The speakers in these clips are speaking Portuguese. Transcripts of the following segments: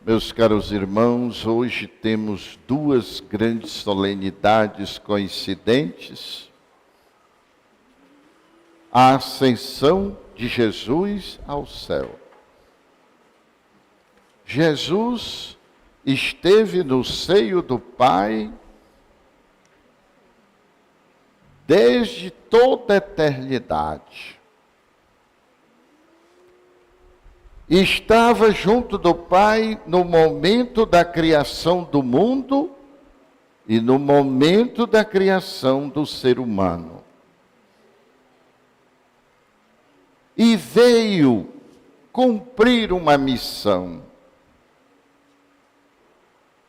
Meus caros irmãos, hoje temos duas grandes solenidades coincidentes: a ascensão de Jesus ao céu. Jesus esteve no seio do Pai desde toda a eternidade. Estava junto do Pai no momento da criação do mundo e no momento da criação do ser humano. E veio cumprir uma missão: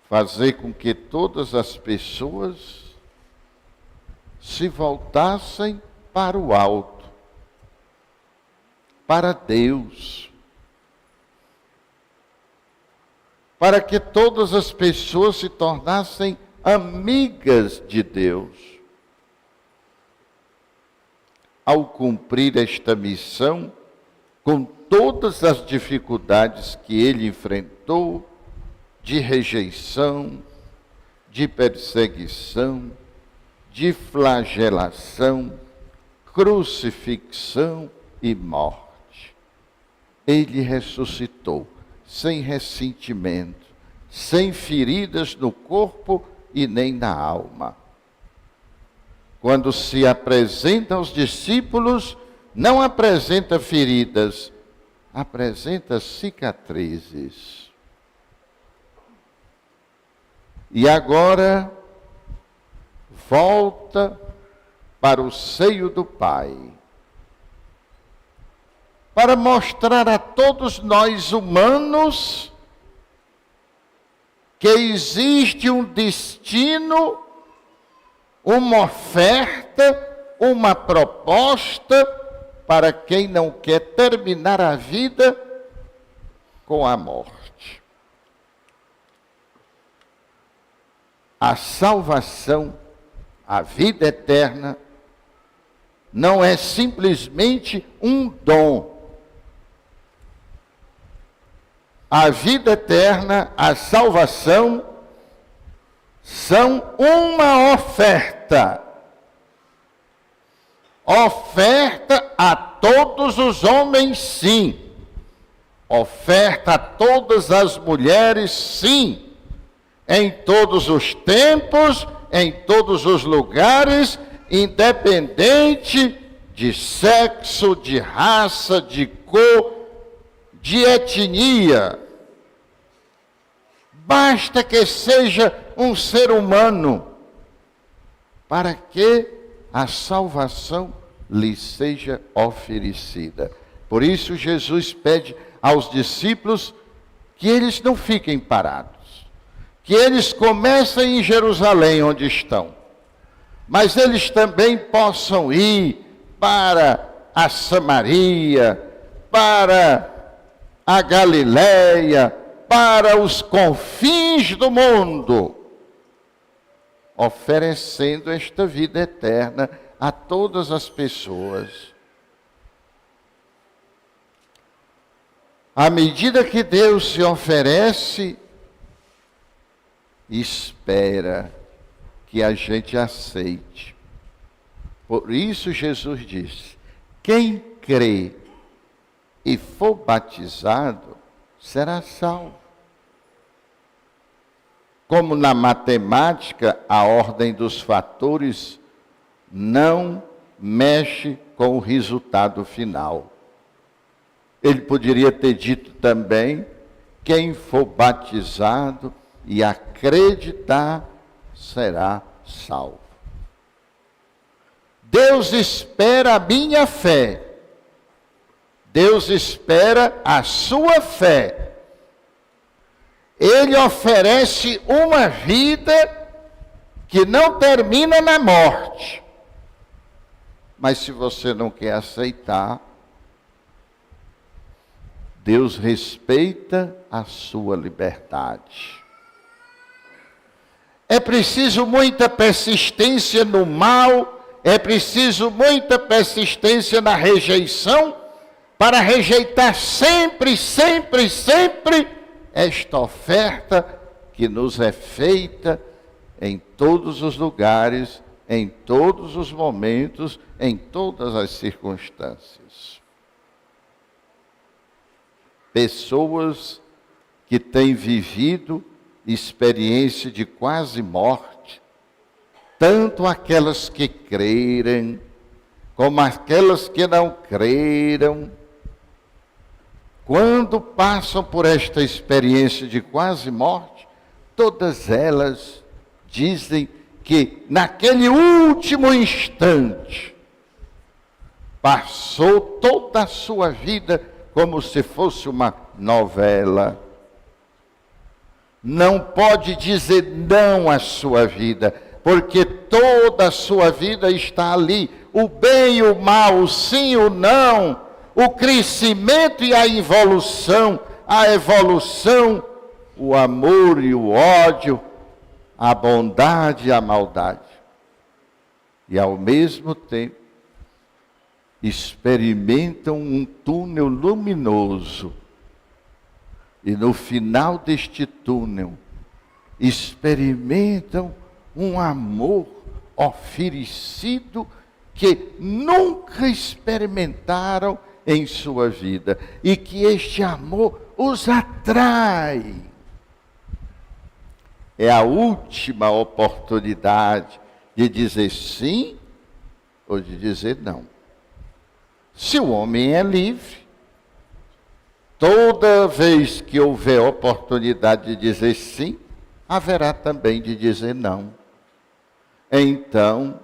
fazer com que todas as pessoas se voltassem para o alto, para Deus. Para que todas as pessoas se tornassem amigas de Deus. Ao cumprir esta missão, com todas as dificuldades que ele enfrentou, de rejeição, de perseguição, de flagelação, crucifixão e morte, ele ressuscitou, sem ressentimento, sem feridas no corpo e nem na alma. Quando se apresenta aos discípulos, não apresenta feridas, apresenta cicatrizes. E agora volta para o seio do Pai, para mostrar a todos nós humanos que existe um destino, uma oferta, uma proposta para quem não quer terminar a vida com a morte. A salvação, a vida eterna, não é simplesmente um dom. A vida eterna, a salvação, são uma oferta. Oferta a todos os homens, sim. Oferta a todas as mulheres, sim. Em todos os tempos, em todos os lugares, independente de sexo, de raça, de cor, de etnia. Basta que seja um ser humano para que a salvação lhe seja oferecida. Por isso Jesus pede aos discípulos que eles não fiquem parados, que eles comecem em Jerusalém, onde estão, mas eles também possam ir para a Samaria, para a Galileia, para os confins do mundo, oferecendo esta vida eterna a todas as pessoas. À medida que Deus se oferece, espera que a gente aceite. Por isso Jesus disse: quem crê e for batizado, será salvo. Como na matemática, a ordem dos fatores não mexe com o resultado final. Ele poderia ter dito também: quem for batizado e acreditar, será salvo. Deus espera a minha fé. Deus espera a sua fé. Ele oferece uma vida que não termina na morte. Mas se você não quer aceitar, Deus respeita a sua liberdade. É preciso muita persistência no mal, é preciso muita persistência na rejeição, para rejeitar sempre, sempre, sempre esta oferta que nos é feita em todos os lugares, em todos os momentos, em todas as circunstâncias. Pessoas que têm vivido experiência de quase morte, tanto aquelas que creram, como aquelas que não creram, quando passam por esta experiência de quase morte, todas elas dizem que naquele último instante passou toda a sua vida como se fosse uma novela. Não pode dizer não à sua vida, porque toda a sua vida está ali. O bem e o mal, o sim e o não, o crescimento e a evolução, o amor e o ódio, a bondade e a maldade. E ao mesmo tempo, experimentam um túnel luminoso. E no final deste túnel, experimentam um amor oferecido que nunca experimentaram em sua vida. E que este amor os atrai. É a última oportunidade de dizer sim ou de dizer não. Se o homem é livre, toda vez que houver oportunidade de dizer sim, haverá também de dizer não. Então,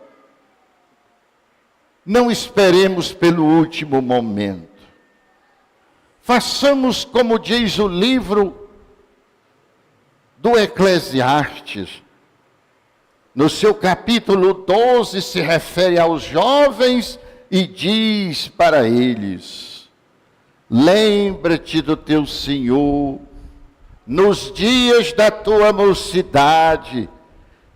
não esperemos pelo último momento. Façamos como diz o livro do Eclesiastes. No seu capítulo 12 se refere aos jovens e diz para eles: lembra-te do teu Senhor nos dias da tua mocidade,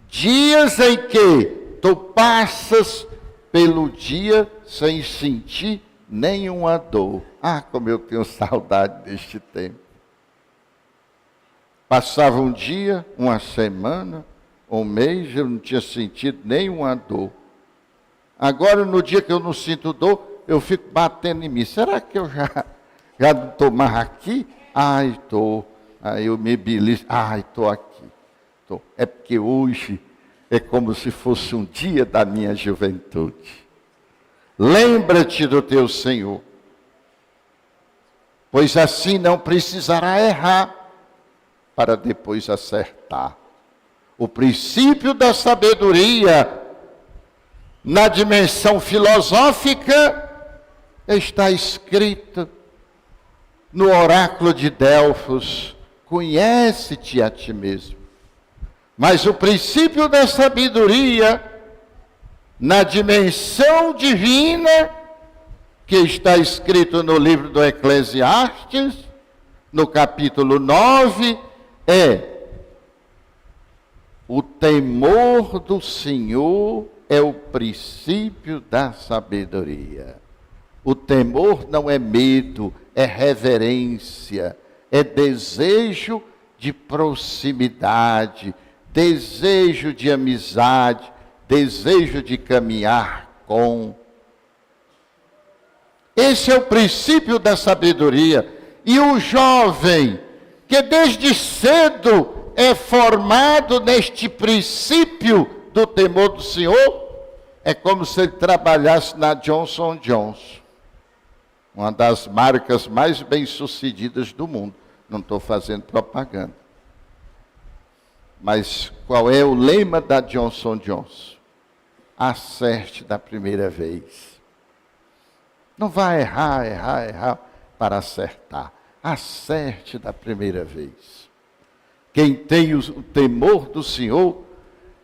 dias em que tu passas pelo dia sem sentir nenhuma dor. Ah, como eu tenho saudade deste tempo. Passava um dia, uma semana, um mês, eu não tinha sentido nenhuma dor. Agora, no dia que eu não sinto dor, eu fico batendo em mim. Será que eu já não estou mais aqui? Ai, estou. Aí eu me belisco. Ai, estou aqui. Tô. É porque hoje é como se fosse um dia da minha juventude. Lembra-te do teu Senhor, pois assim não precisará errar para depois acertar. O princípio da sabedoria na dimensão filosófica está escrito no oráculo de Delfos: conhece-te a ti mesmo. Mas o princípio da sabedoria na dimensão divina, que está escrito no livro do Eclesiastes, no capítulo 9, é: o temor do Senhor é o princípio da sabedoria. O temor não é medo, é reverência, é desejo de proximidade, desejo de amizade, desejo de caminhar com. Esse é o princípio da sabedoria. E o jovem, que desde cedo é formado neste princípio do temor do Senhor, é como se ele trabalhasse na Johnson & Johnson, uma das marcas mais bem-sucedidas do mundo. Não estou fazendo propaganda. Mas qual é o lema da Johnson & Johnson? Acerte da primeira vez. Não vai errar para acertar. Acerte da primeira vez. Quem tem o temor do Senhor,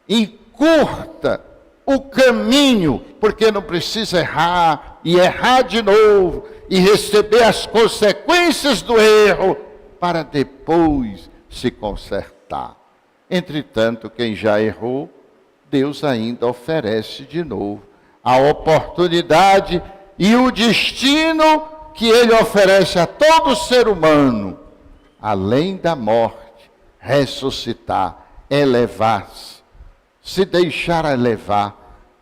encurta o caminho, porque não precisa errar, e errar de novo, e receber as consequências do erro, para depois se consertar. Entretanto, quem já errou, Deus ainda oferece de novo a oportunidade e o destino que Ele oferece a todo ser humano, além da morte, ressuscitar, elevar-se, se deixar elevar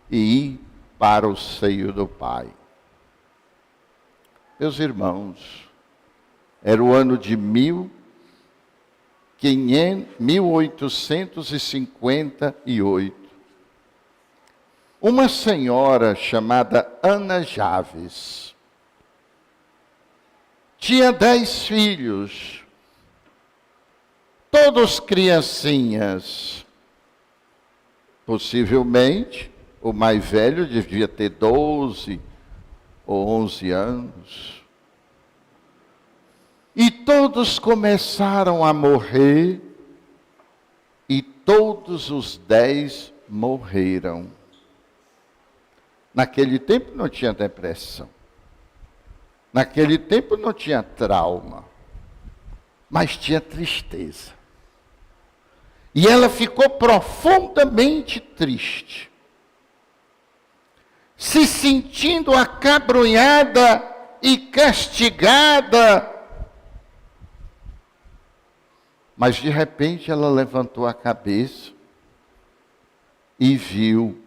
e ir para o seio do Pai. Meus irmãos, era o ano de 1858. Uma senhora chamada Ana Javes tinha 10 filhos, todos criancinhas. Possivelmente, o mais velho devia ter 12 ou 11 anos. E todos começaram a morrer, e todos os 10 morreram. Naquele tempo não tinha depressão. Naquele tempo não tinha trauma. Mas tinha tristeza. E ela ficou profundamente triste, se sentindo acabrunhada e castigada. Mas de repente ela levantou a cabeça e viu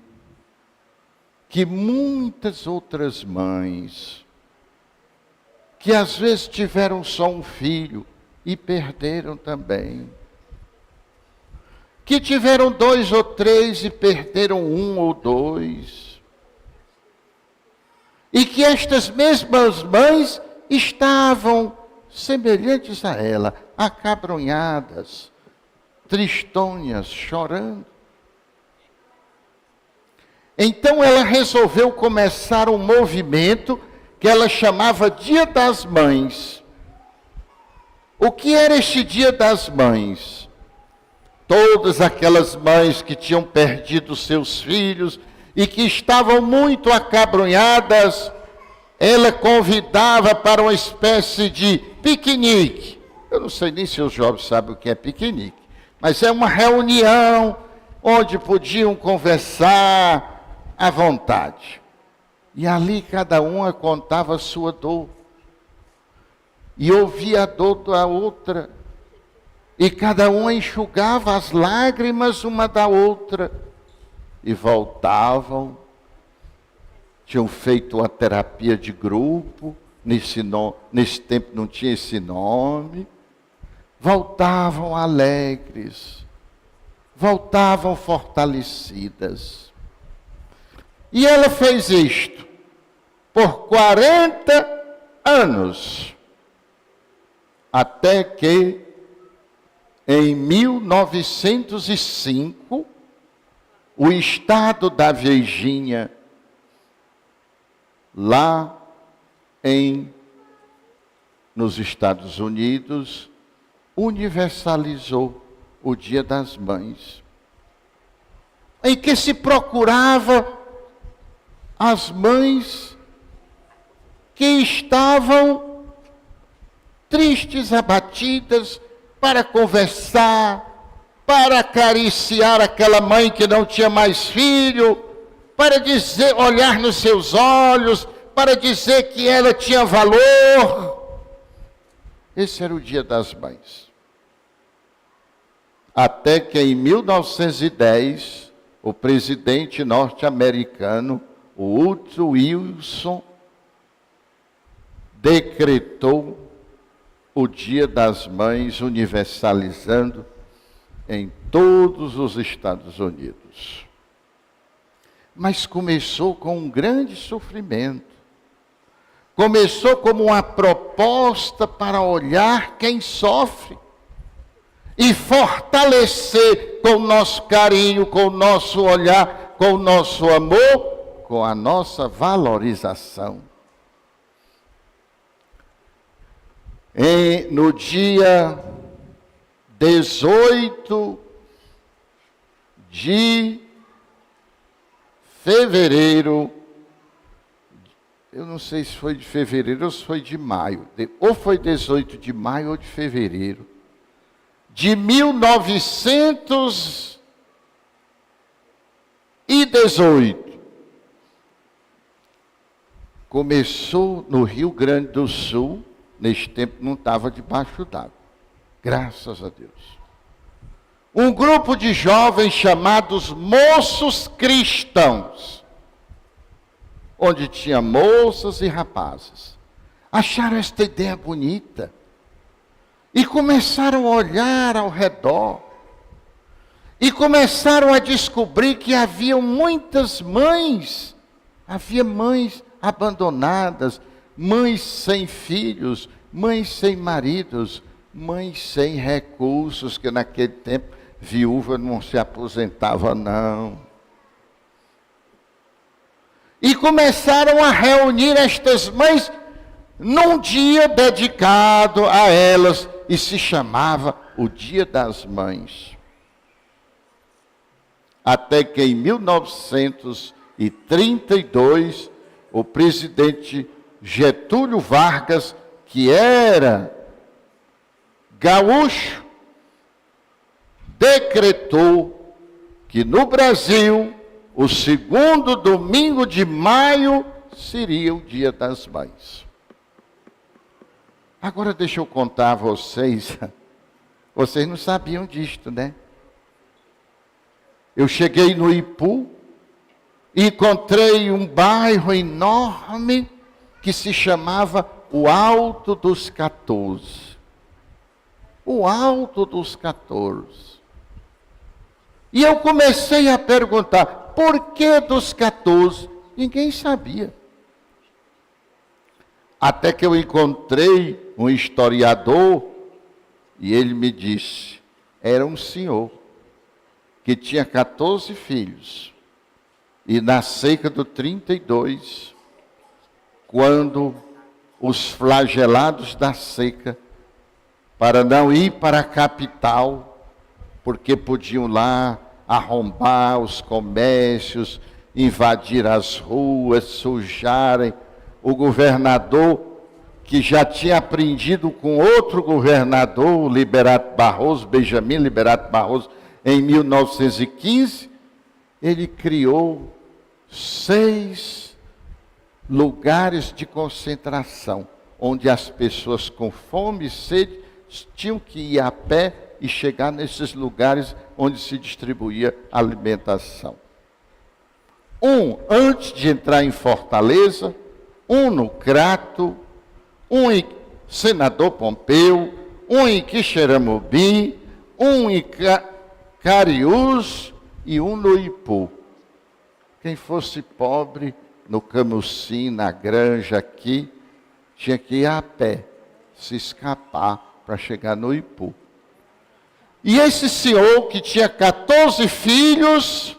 que muitas outras mães, que às vezes tiveram só um filho e perderam também, que tiveram 2 ou 3 e perderam 1 ou 2, e que estas mesmas mães estavam semelhantes a ela, acabrunhadas, tristonhas, chorando. Então ela resolveu começar um movimento que ela chamava Dia das Mães. O que era este Dia das Mães? Todas aquelas mães que tinham perdido seus filhos e que estavam muito acabrunhadas, ela convidava para uma espécie de piquenique. Eu não sei nem se os jovens sabem o que é piquenique, mas é uma reunião onde podiam conversar à vontade. E ali cada uma contava a sua dor. E ouvia a dor da outra. E cada uma enxugava as lágrimas uma da outra. E voltavam. Tinham feito uma terapia de grupo. Nesse tempo não tinha esse nome. Voltavam alegres. Voltavam fortalecidas. E ela fez isto por 40 anos, até que em 1905, o estado da Virgínia, lá nos Estados Unidos, universalizou o Dia das Mães, em que se procurava as mães que estavam tristes, abatidas, para conversar, para acariciar aquela mãe que não tinha mais filho, para dizer, olhar nos seus olhos, para dizer que ela tinha valor. Esse era o Dia das Mães. Até que em 1910, o presidente norte-americano, o Woodrow Wilson, decretou o Dia das Mães, universalizando em todos os Estados Unidos. Mas começou com um grande sofrimento. Começou como uma proposta para olhar quem sofre e fortalecer com o nosso carinho, com o nosso olhar, com o nosso amor, com a nossa valorização. No dia 18 de fevereiro, eu não sei se foi de fevereiro ou se foi de maio, ou foi 18 de maio ou de fevereiro, de 1918, começou no Rio Grande do Sul, neste tempo não estava debaixo d'água, Graças a Deus. Um grupo de jovens chamados moços cristãos, onde tinha moças e rapazes, acharam esta ideia bonita e começaram a olhar ao redor e começaram a descobrir que havia muitas mães, havia mães abandonadas, mães sem filhos, mães sem maridos, mães sem recursos, que naquele tempo viúva não se aposentava não. E começaram a reunir estas mães num dia dedicado a elas, e se chamava o Dia das Mães. Até que em 1932, o presidente Getúlio Vargas, que era gaúcho, decretou que no Brasil, o segundo domingo de maio seria o Dia das Mães. Agora deixa eu contar a vocês, vocês não sabiam disto, né? Eu cheguei no Ipu, encontrei um bairro enorme que se chamava o Alto dos 14. O Alto dos 14. E eu comecei a perguntar, por que dos 14? Ninguém sabia. Até que eu encontrei um historiador e ele me disse, era um senhor que tinha 14 filhos. E na seca do 32, quando os flagelados da seca, para não ir para a capital, porque podiam lá arrombar os comércios, invadir as ruas, sujarem, o governador, que já tinha aprendido com outro governador, Liberato Barroso, Benjamin Liberato Barroso, em 1915, ele criou 6 lugares de concentração, onde as pessoas com fome e sede tinham que ir a pé e chegar nesses lugares onde se distribuía alimentação. Um antes de entrar em Fortaleza, um no Crato, um em Senador Pompeu, um em Quixeramobim, um em Cariús e um no Ipu. Quem fosse pobre, no Camusim, na Granja aqui, tinha que ir a pé, se escapar para chegar no Ipu. E esse senhor que tinha 14 filhos,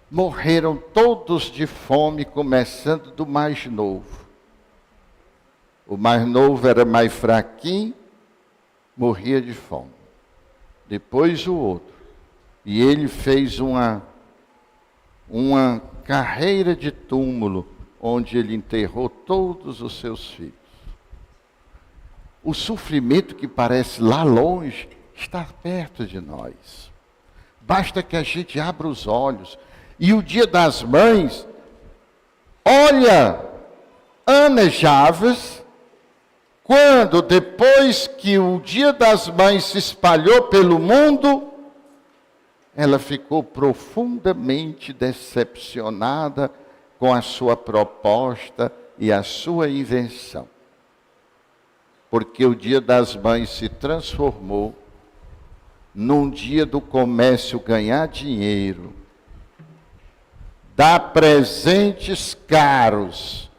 morreram todos de fome, começando do mais novo. O mais novo era mais fraquinho, morria de fome. Depois o outro. E ele fez uma carreira de túmulo, onde ele enterrou todos os seus filhos. O sofrimento que parece lá longe, está perto de nós. Basta que a gente abra os olhos. E o Dia das Mães, olha, Ana Chaves, quando depois que o Dia das Mães se espalhou pelo mundo, ela ficou profundamente decepcionada com a sua proposta e a sua invenção. Porque o Dia das Mães se transformou num dia do comércio ganhar dinheiro, dar presentes caros,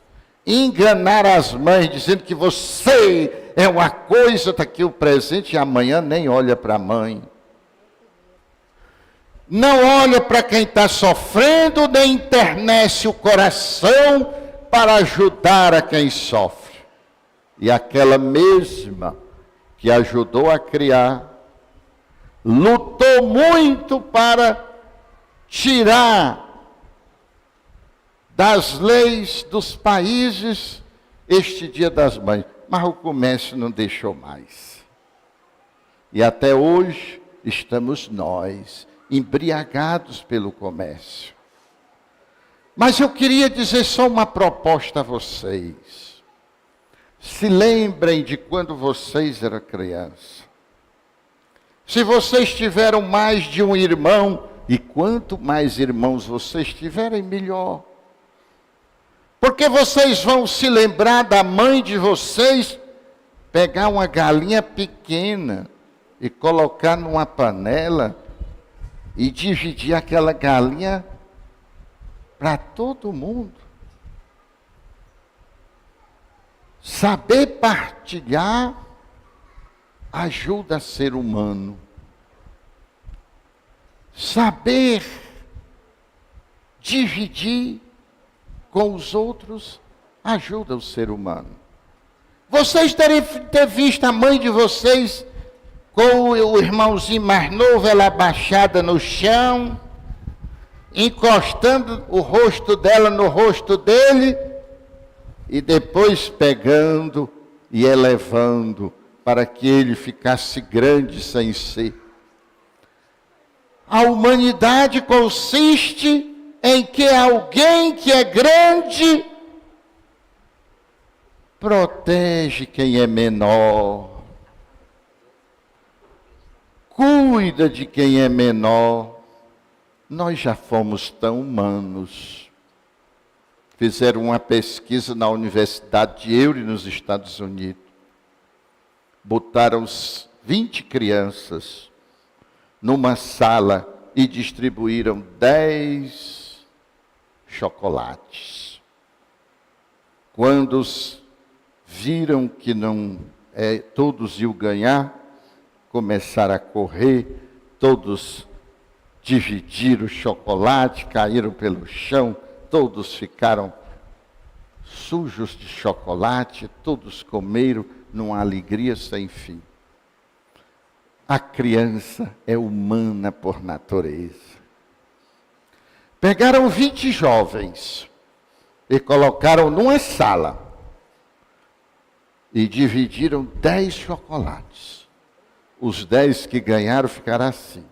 enganar as mães dizendo que você é uma coisa, está aqui o presente e amanhã nem olha para a mãe. Não olha para quem está sofrendo, nem enternece o coração para ajudar a quem sofre. E aquela mesma que ajudou a criar, lutou muito para tirar das leis dos países este Dia das Mães. Mas o comércio não deixou mais. E até hoje estamos nós, embriagados pelo comércio. Mas eu queria dizer só uma proposta a vocês. Se lembrem de quando vocês eram crianças. Se vocês tiveram mais de um irmão, e quanto mais irmãos vocês tiverem, melhor. Porque vocês vão se lembrar da mãe de vocês, pegar uma galinha pequena e colocar numa panela e dividir aquela galinha para todo mundo. Saber partilhar ajuda ser humano. Saber dividir com os outros ajuda o ser humano. Vocês devem ter visto a mãe de vocês com o irmãozinho mais novo, ela abaixada no chão, encostando o rosto dela no rosto dele, e depois pegando e elevando para que ele ficasse grande sem ser. A humanidade consiste em que alguém que é grande protege quem é menor, cuida de quem é menor. Nós já fomos tão humanos. Fizeram uma pesquisa na Universidade de Erie, nos Estados Unidos. Botaram 20 crianças numa sala e distribuíram 10 chocolates. Quando viram que todos iam ganhar, começaram a correr, todos dividiram o chocolate, caíram pelo chão, todos ficaram sujos de chocolate, todos comeram numa alegria sem fim. A criança é humana por natureza. Pegaram 20 jovens e colocaram numa sala e dividiram 10 chocolates. Os 10 que ganharam ficaram assim,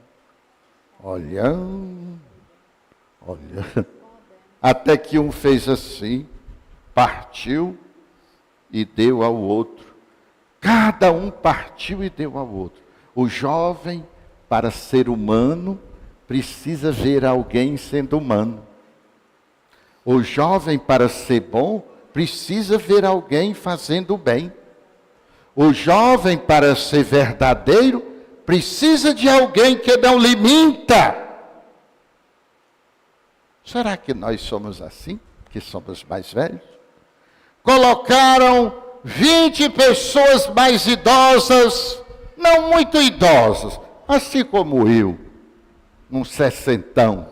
olhando, até que um fez assim, partiu e deu ao outro. Cada um partiu e deu ao outro. O jovem, para ser humano, precisa ver alguém sendo humano. O jovem, para ser bom, precisa ver alguém fazendo bem. O jovem, para ser verdadeiro, precisa de alguém que não lhe minta. Será que nós somos assim, que somos mais velhos? Colocaram 20 pessoas mais idosas, não muito idosas, assim como eu, num sessentão.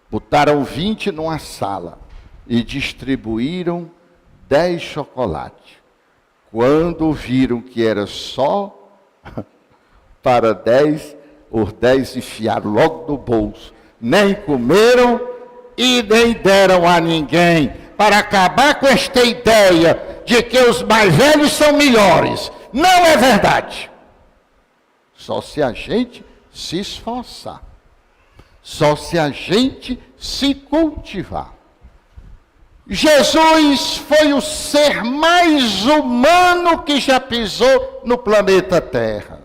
Botaram 20 numa sala e distribuíram 10 chocolates. Quando viram que era só para 10, os 10 enfiaram logo no bolso. Nem comeram e nem deram a ninguém, para acabar com esta ideia de que os mais velhos são melhores. Não é verdade. Só se a gente se esforçar. Só se a gente se cultivar. Jesus foi o ser mais humano que já pisou no planeta Terra.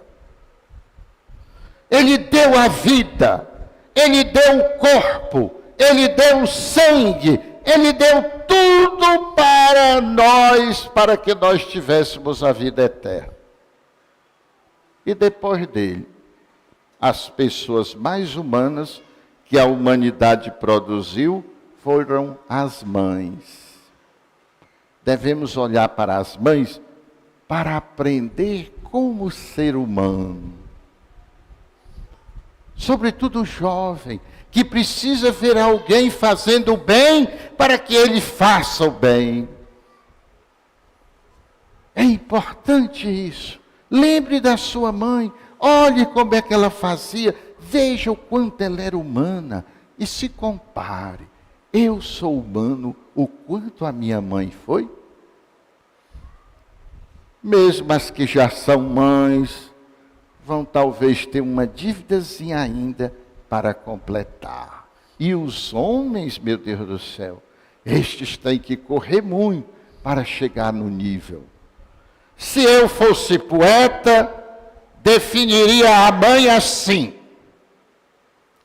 Ele deu a vida, ele deu o corpo, ele deu o sangue, ele deu tudo para nós, para que nós tivéssemos a vida eterna. E depois dele, as pessoas mais humanas que a humanidade produziu foram as mães. Devemos olhar para as mães para aprender como ser humano. Sobretudo o jovem, que precisa ver alguém fazendo o bem para que ele faça o bem. É importante isso. Lembre da sua mãe, olhe como é que ela fazia, veja o quanto ela era humana e se compare. Eu sou humano o quanto a minha mãe foi? Mesmo as que já são mães, vão talvez ter uma dívidazinha ainda para completar. E os homens, meu Deus do céu, estes têm que correr muito para chegar no nível. Se eu fosse poeta, definiria a mãe assim: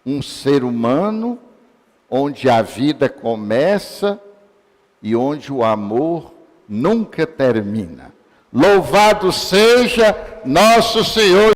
um ser humano onde a vida começa e onde o amor nunca termina. Louvado seja nosso Senhor